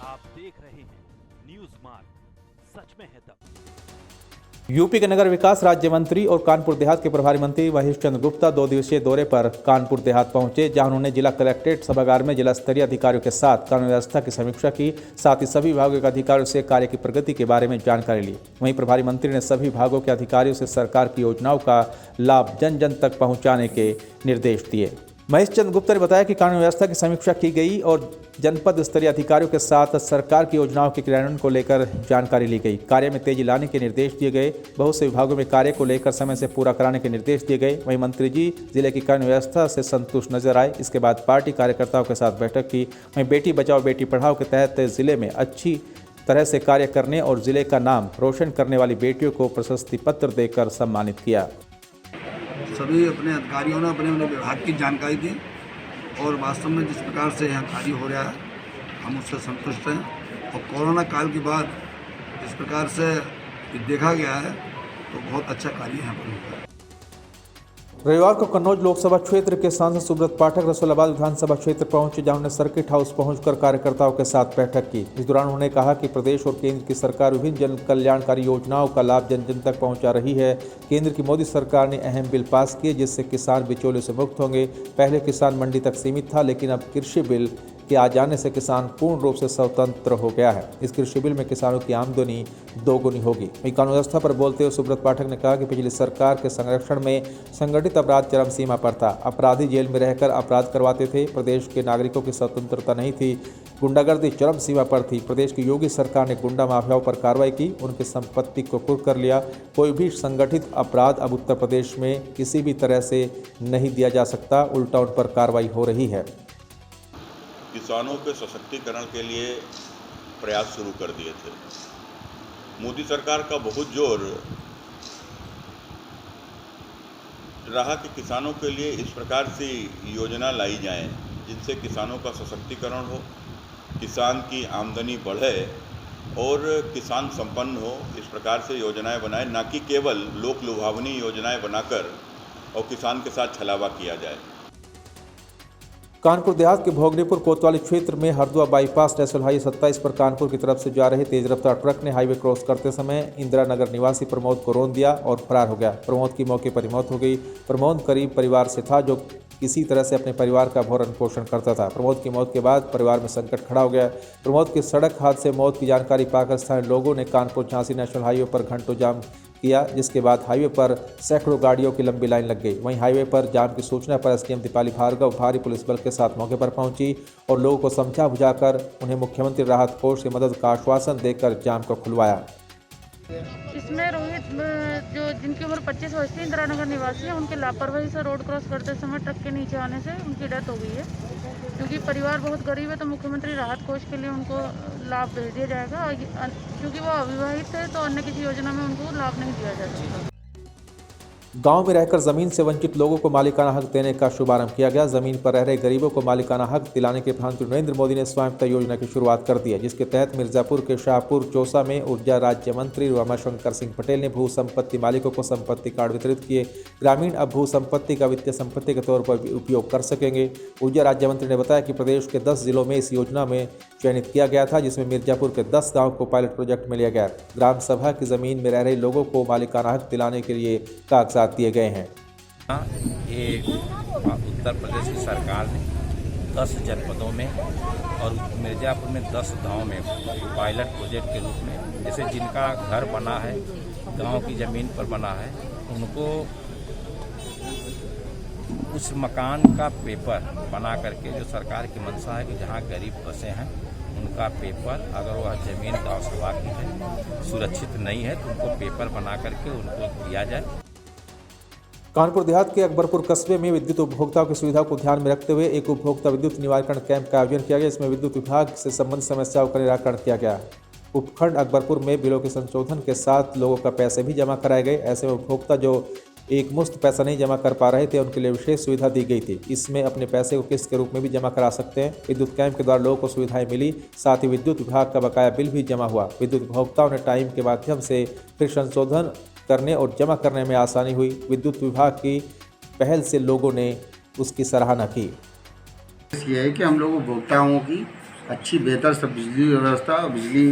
आप देख रहे हैं न्यूज मार्ग, सच में है दम। यूपी के नगर विकास राज्य मंत्री और कानपुर देहात के प्रभारी मंत्री महेश चंद्र गुप्ता 2 दिवसीय दौरे पर कानपुर देहात पहुंचे, जहां उन्होंने जिला कलेक्ट्रेट सभागार में जिला स्तरीय अधिकारियों के साथ कानून व्यवस्था की समीक्षा की। साथ ही सभी विभागों के अधिकारियों से कार्य की प्रगति के बारे में जानकारी ली। वहीं प्रभारी मंत्री ने सभी विभागों के अधिकारियों से सरकार की योजनाओं का लाभ जन जन तक पहुँचाने के निर्देश दिए। महेश चंद्र गुप्ता ने बताया कि कानून व्यवस्था की समीक्षा की गई और जनपद स्तरीय अधिकारियों के साथ सरकार की योजनाओं के क्रियान्वयन को लेकर जानकारी ली गई। कार्य में तेजी लाने के निर्देश दिए गए। बहुत से विभागों में कार्य को लेकर समय से पूरा कराने के निर्देश दिए गए। वहीं मंत्री जी जिले की कानून व्यवस्था से संतुष्ट नजर आए। इसके बाद पार्टी कार्यकर्ताओं के साथ बैठक की। वहीं बेटी बचाओ बेटी पढ़ाओ के तहत जिले में अच्छी तरह से कार्य करने और जिले का नाम रोशन करने वाली बेटियों को प्रशस्ति पत्र देकर सम्मानित किया। सभी अपने अधिकारियों ने अपने अपने विभाग की जानकारी दी और वास्तव में जिस प्रकार से यहाँ कार्य हो रहा है हम उससे संतुष्ट हैं। और कोरोना काल के बाद जिस प्रकार से देखा गया है तो बहुत अच्छा कार्य यहाँ पर हुआ है। रविवार को कन्नौज लोकसभा क्षेत्र के सांसद सुब्रत पाठक रसूलाबाद विधानसभा क्षेत्र पहुंचे, जहां उन्होंने सर्किट हाउस पहुंचकर कार्यकर्ताओं के साथ बैठक की। इस दौरान उन्होंने कहा कि प्रदेश और केंद्र की सरकार विभिन्न जन कल्याणकारी योजनाओं का लाभ जन जन तक पहुंचा रही है। केंद्र की मोदी सरकार ने अहम बिल पास किए जिससे किसान बिचौलियों से मुक्त होंगे। पहले किसान मंडी तक सीमित था, लेकिन अब कृषि बिल के आ जाने से किसान पूर्ण रूप से स्वतंत्र हो गया है। इस कृषि बिल में किसानों की आमदनी दोगुनी होगी। वहीं कानून व्यवस्था पर बोलते हुए सुब्रत पाठक ने कहा कि पिछली सरकार के संरक्षण में संगठित अपराध चरम सीमा पर था। अपराधी जेल में रहकर अपराध करवाते थे। प्रदेश के नागरिकों की स्वतंत्रता नहीं थी। गुंडागर्दी चरम सीमा पर थी। प्रदेश की योगी सरकार ने गुंडा माफियाओं पर कार्रवाई की, उनकी संपत्ति को कुर्क कर लिया। कोई भी संगठित अपराध अब उत्तर प्रदेश में किसी भी तरह से नहीं दिया जा सकता, उल्टा उन पर कार्रवाई हो रही है। किसानों के सशक्तिकरण के लिए प्रयास शुरू कर दिए थे। मोदी सरकार का बहुत जोर रहा कि किसानों के लिए इस प्रकार से योजना लाई जाए जिनसे किसानों का सशक्तिकरण हो, किसान की आमदनी बढ़े और किसान संपन्न हो। इस प्रकार से योजनाएं बनाए, ना कि केवल लोक लुभावनी योजनाएं बनाकर और किसान के साथ छलावा किया जाए। कानपुर देहात के भोगनीपुर कोतवाली क्षेत्र में हरदुआ बाईपास नेशनल हाईवे 27 पर कानपुर की तरफ से जा रहे तेज रफ्तार ट्रक ने हाईवे क्रॉस करते समय इंदिरा नगर निवासी प्रमोद को रौंद दिया और फरार हो गया। प्रमोद की मौके पर ही मौत हो गई। प्रमोद गरीब परिवार से था जो किसी तरह से अपने परिवार का भरण पोषण करता था। प्रमोद की मौत के बाद परिवार में संकट खड़ा हो गया। प्रमोद की सड़क हादसे मौत की जानकारी पाकर स्थानीय लोगों ने कानपुर झांसी नेशनल हाईवे पर घंटों जाम किया, जिसके बाद हाईवे पर सैकड़ों गाड़ियों की लंबी लाइन लग गई। वहीं हाईवे पर जाम की सूचना पर एसडीएम दीपाली भार्गव भारी पुलिस बल के साथ मौके पर पहुंची और लोगों को समझा बुझाकर उन्हें मुख्यमंत्री राहत कोष से मदद का आश्वासन देकर जाम को खुलवाया। इसमें रोहित जो जिनकी उम्र 25 वर्ष थी, इंदिरा नगर निवासी है, उनके लापरवाही से रोड क्रॉस करते समय ट्रक के नीचे आने से उनकी डेथ हो गई है। क्योंकि परिवार बहुत गरीब है तो मुख्यमंत्री राहत कोष के लिए उनको लाभ दे दिया जाएगा। और क्योंकि वो अविवाहित है तो अन्य किसी योजना में उनको लाभ नहीं दिया जाएगा। गांव में रहकर जमीन से वंचित लोगों को मालिकाना हक देने का शुभारंभ किया गया। जमीन पर रह रहे गरीबों को मालिकाना हक दिलाने के प्रधानमंत्री नरेंद्र मोदी ने स्वामित्व योजना की शुरुआत कर दी है, जिसके तहत मिर्जापुर के शाहपुर चौसा में ऊर्जा राज्य मंत्री रमाशंकर सिंह पटेल ने भू संपत्ति मालिकों को संपत्ति कार्ड वितरित किए। ग्रामीण अब भू संपत्ति का वित्तीय संपत्ति के तौर पर उपयोग कर सकेंगे। ऊर्जा राज्य मंत्री ने बताया कि प्रदेश के 10 जिलों में इस योजना में चयनित किया गया था, जिसमें मिर्जापुर के 10 गाँव को पायलट प्रोजेक्ट में लिया गया। ग्राम सभा की जमीन में रह रहे लोगों को मालिकाना हक दिलाने के लिए कागजात दिए गए हैं। ये उत्तर प्रदेश की सरकार ने 10 जनपदों में और मिर्जापुर में 10 गांव में पायलट प्रोजेक्ट के रूप में, जैसे जिनका घर बना है, गांव की ज़मीन पर बना है, उनको उस मकान का पेपर बना करके, जो सरकार की मंशा है कि जहां गरीब बसे हैं उनका पेपर, अगर वह ज़मीन गाँव सभा की है, सुरक्षित नहीं है तो उनको पेपर बना करके उनको दिया जाए। कानपुर देहात के अकबरपुर कस्बे में विद्युत उपभोक्ताओं की सुविधा को ध्यान में रखते हुए एक उपभोक्ता विद्युत निवारण कैंप का आयोजन किया गया। इसमें विद्युत विभाग से संबंधित समस्याओं का निराकरण किया गया। उपखंड अकबरपुर में बिलों के संशोधन के साथ लोगों का पैसे भी जमा कराए गए। ऐसे में उपभोक्ता जो एक मुश्त पैसा नहीं जमा कर पा रहे थे, उनके लिए विशेष सुविधा दी गई थी। इसमें अपने पैसे को किस्त के रूप में भी जमा करा सकते हैं। विद्युत कैंप के द्वारा लोगों को सुविधाएं मिली, साथ ही विद्युत विभाग का बकाया बिल भी जमा हुआ। विद्युत उपभोक्ताओं ने टाइम के माध्यम से फिर संशोधन करने और जमा करने में आसानी हुई। विद्युत विभाग की पहल से लोगों ने उसकी सराहना की। ये है कि हम लोग उपभोक्ताओं की अच्छी बेहतर सब बिजली व्यवस्था और बिजली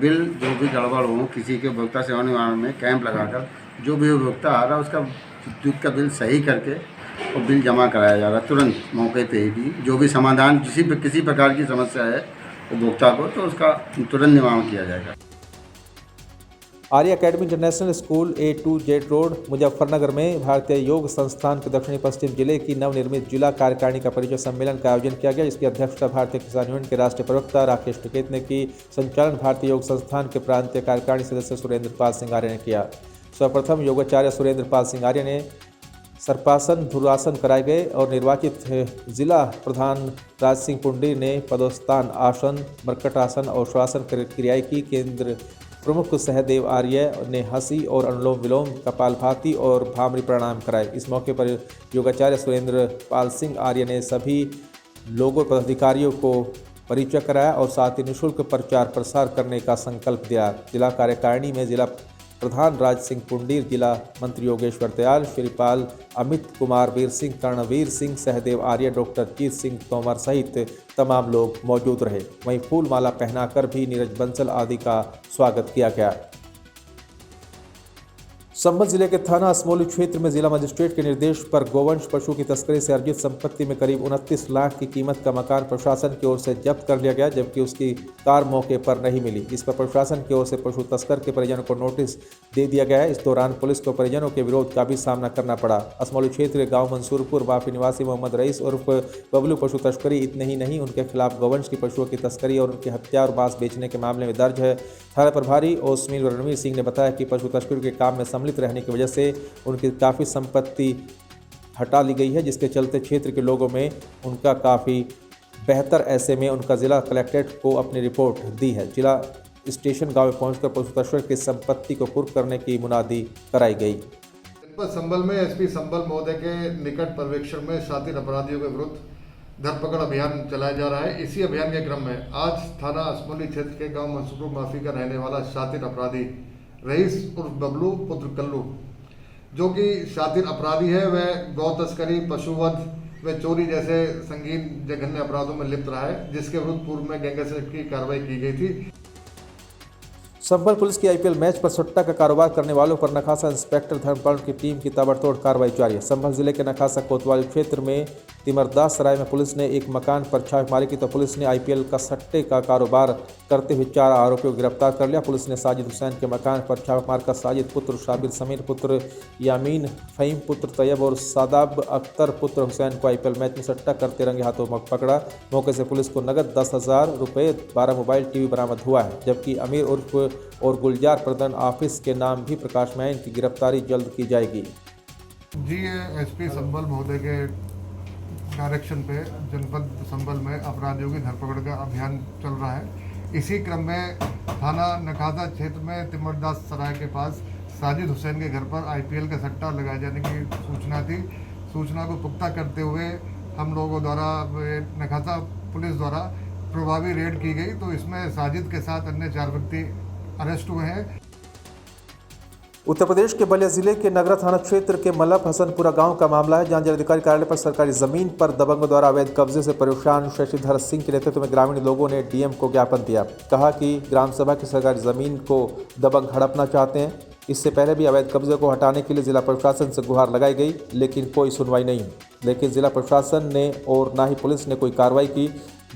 बिल जो भी गड़बड़ हो किसी के उपभोक्ता सेवा निवारण में कैंप लगाकर जो भी उपभोक्ता आ रहा है उसका विद्युत का बिल सही करके और बिल जमा कराया जाएगा तुरंत मौके पे ही। जो भी समाधान किसी प्रकार की समस्या है उपभोक्ता को तो उसका तुरंत निवारण किया जाएगा। Arya academy international school A2Z road Muzaffarnagar में भारतीय योग संस्थान के दक्षिणी पश्चिम जिले की नवनिर्मित जिला कार्यकारिणी का परिचय सम्मेलन का आयोजन किया गया, जिसकी अध्यक्षता भारतीय किसान यूनियन के राष्ट्रीय प्रवक्ता राकेश टिकैत ने की। संचालन भारतीय योग संस्थान के प्रांतीय कार्यकारिणी सदस्य सुरेंद्र पाल सिंह आर्य ने किया। सर्वप्रथम योगाचार्य सुरेंद्र पाल सिंह आर्य ने सर्पासन धुरासन कराए गए और निर्वाचित जिला प्रधान राज सिंह पुंडीर ने पदोत्थान आसन, मरकट आसन और श्वासन क्रियाएं की। केंद्र प्रमुख सहदेव आर्य ने हंसी और अनुलोम विलोम, कपालभाति और भामरी प्राणायाम कराए। इस मौके पर योगाचार्य सुरेंद्र पाल सिंह आर्य ने सभी लोगों पदाधिकारियों को परिचय कराया और साथ ही निःशुल्क प्रचार प्रसार करने का संकल्प दिया। जिला कार्यकारिणी में जिला प्रधान राज सिंह पुंडीर, जिला मंत्री योगेश्वर दयाल, श्रीपाल अमित कुमार, वीर सिंह, कर्णवीर सिंह, सहदेव आर्य, डॉक्टर जीत सिंह तोमर सहित तमाम लोग मौजूद रहे। वहीं फूल माला पहनाकर भी नीरज बंसल आदि का स्वागत किया गया। संभल जिले के थाना असमोली क्षेत्र में जिला मजिस्ट्रेट के निर्देश पर गोवंश पशु की तस्करी से अर्जित संपत्ति में करीब 29 लाख की कीमत का मकान प्रशासन की ओर से जब्त कर लिया गया, जबकि उसकी कार मौके पर नहीं मिली। इस पर प्रशासन की ओर से पशु तस्कर के परिजनों को नोटिस दे दिया गया है। इस दौरान पुलिस को परिजनों के विरोध का भी सामना करना पड़ा। असमोली क्षेत्र के गाँव मंसूरपुर वाफी निवासी मोहम्मद रईस उर्फ बबलू पशु तस्करी इतने ही नहीं, उनके खिलाफ गोवंश की पशुओं की तस्करी और उनकी हत्या और मांस बेचने के मामले में दर्ज है। थाना प्रभारी ओस्मिल रणवीर सिंह ने बताया कि पशु तस्करी के काम में सम्मिलित रहने की वजह से उनकी काफ़ी संपत्ति हटा ली गई है, जिसके चलते क्षेत्र के लोगों में उनका काफ़ी बेहतर। ऐसे में उनका जिला कलेक्ट्रेट को अपनी रिपोर्ट दी है। जिला स्टेशन गांव में पहुंचकर पशु तस्कर की संपत्ति को कुर्क करने की मुनादी कराई गई। संभल में एसपी संभल महोदय के निकट पर्यवेक्षण में शातिर अपराधियों के विरुद्ध धरपकड़ अभियान चलाया जा रहा है। इसी अभियान के क्रम में आज थाना असमोली क्षेत्र के गांव मंसूरपुर माफी का रहने वाला शातिर अपराधी रईस उर्फ बबलू पुत्र कल्लू, जो कि शातिर अपराधी है, वह गौ तस्करी, पशुवध व चोरी जैसे संगीन जघन्य अपराधों में लिप्त रहा है, जिसके विरुद्ध पूर्व में गैंगस्टर की कार्रवाई की गई थी। संभल पुलिस की आईपीएल मैच पर सट्टा का कारोबार करने वालों पर नखासा इंस्पेक्टर धर्मपाल की टीम की ताबड़तोड़ कार्रवाई जारी है। संभल जिले के नखासा कोतवाली क्षेत्र में तिमरदास सराय में पुलिस ने एक मकान पर छापेमारी की तो पुलिस ने आईपीएल का सट्टे का कारोबार करते हुए 4 आरोपियों को गिरफ्तार कर लिया। पुलिस ने साजिद हुसैन के मकान पर छापा मारकर साजिद पुत्र शाबिर समीर पुत्र यामीन, फहीम पुत्र तैयब और सादाब अख्तर पुत्र हुसैन को आईपीएल मैच में सट्टा करते रंगे हाथों पकड़ा। मौके से पुलिस को नगद 10,000 रुपये, 12 मोबाइल टीवी बरामद हुआ है, जबकि अमीर उर्फ और गुलजार प्रधान ऑफिस के नाम भी प्रकाश में इनकी गिरफ्तारी जल्द की जाएगी। जी एसपी संभल महोदय के डायरेक्शन पे जनपद संभल में अपराधियों की धरपकड़ का अभियान चल रहा है। इसी क्रम में थाना नखासा क्षेत्र में तिमरदास सराय के पास साजिद हुसैन के घर पर आईपीएल का सट्टा लगाए जाने की सूचना थी। सूचना को पुख्ता करते हुए हम लोगों द्वारा नखासा पुलिस द्वारा प्रभावी रेड की गई, तो इसमें साजिद के साथ अन्य 4 व्यक्ति अरेस्ट हुए हैं। उत्तर प्रदेश के बलिया जिले के नगरा थाना क्षेत्र के मल्लभ हसनपुरा गांव का मामला है, जहां जिलाधिकारी कार्यालय पर सरकारी जमीन पर दबंगों द्वारा अवैध कब्जे से परेशान शशिधर सिंह के नेतृत्व में ग्रामीण लोगों ने डीएम को ज्ञापन दिया। कहा कि ग्राम सभा की सरकारी जमीन को दबंग हड़पना चाहते हैं। इससे पहले भी अवैध कब्जे को हटाने के लिए जिला प्रशासन से गुहार लगाई गई, लेकिन कोई सुनवाई नहीं। लेकिन जिला प्रशासन ने और ना ही पुलिस ने कोई कार्रवाई की।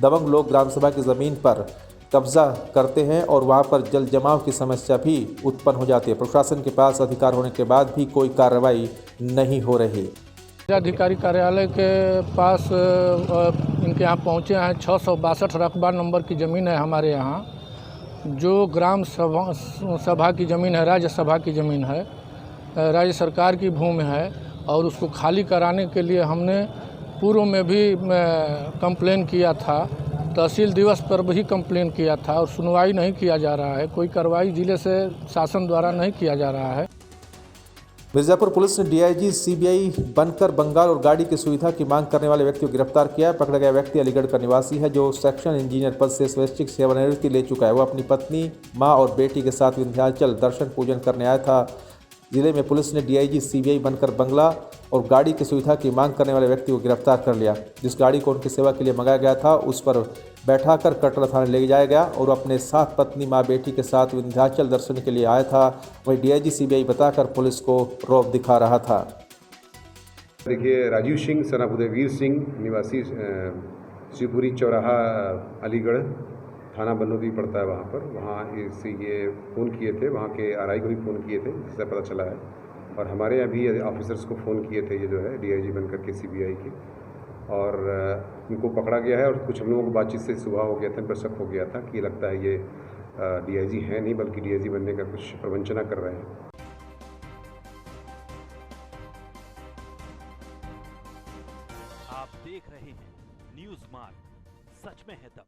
दबंग लोग ग्राम सभा की जमीन पर कब्जा करते हैं और वहां पर जल जमाव की समस्या भी उत्पन्न हो जाती है। प्रशासन के पास अधिकार होने के बाद भी कोई कार्रवाई नहीं हो रही। जिलाधिकारी कार्यालय के पास इनके यहाँ पहुँचे हैं। 662 रकबा नंबर की ज़मीन है हमारे यहाँ, जो ग्राम सभा की ज़मीन है, राज्य सभा की ज़मीन है, राज्य सरकार की भूमि है। और उसको खाली कराने के लिए हमने पूर्व में भी कंप्लेन किया था, तहसील दिवस पर भी कंप्लेन किया था और सुनवाई नहीं किया जा रहा है। कोई कार्रवाई जिले से शासन द्वारा नहीं किया जा रहा है। मिर्जापुर पुलिस ने डीआईजी सीबीआई बनकर बंगाल और गाड़ी की सुविधा की मांग करने वाले व्यक्ति को गिरफ्तार किया है। पकड़ा गया व्यक्ति अलीगढ़ का निवासी है, जो सेक्शन इंजीनियर पद से स्वैच्छिक सेवानिवृत्ति ले चुका है। वो अपनी पत्नी, मां और बेटी के साथ विंध्याचल दर्शन पूजन करने आया था। जिले में पुलिस ने डीआईजी सीबीआई बनकर बंगला और गाड़ी की सुविधा की मांग करने वाले व्यक्ति को गिरफ्तार कर लिया। जिस गाड़ी को उनकी सेवा के लिए मंगाया गया था उस पर बैठाकर कटरा थाने ले जाया गया और अपने साथ पत्नी मां बेटी के साथ विंध्याचल दर्शन के लिए आया था। वहीं डीआईजी सीबीआई बताकर पुलिस को रौब दिखा रहा था। देखिए, राजीव सिंह सना उदयवीर सिंह निवासी शिवपुरी चौराहा अलीगढ़ थाना बनोदी पड़ता है वहाँ इसी ये फ़ोन किए थे, वहाँ के आरआई को भी फ़ोन किए थे, जिससे पता चला है। और हमारे यहाँ भी ऑफिसर्स को फ़ोन किए थे, ये जो है डीआईजी बनकर के सीबीआई के, और उनको पकड़ा गया है। और कुछ हम लोगों को बातचीत से सुबह हो गया था, इन पर शक हो गया था कि लगता है ये डीआईजी है नहीं बल्कि डीआईजी बनने का कुछ प्रवंचना कर रहे हैं।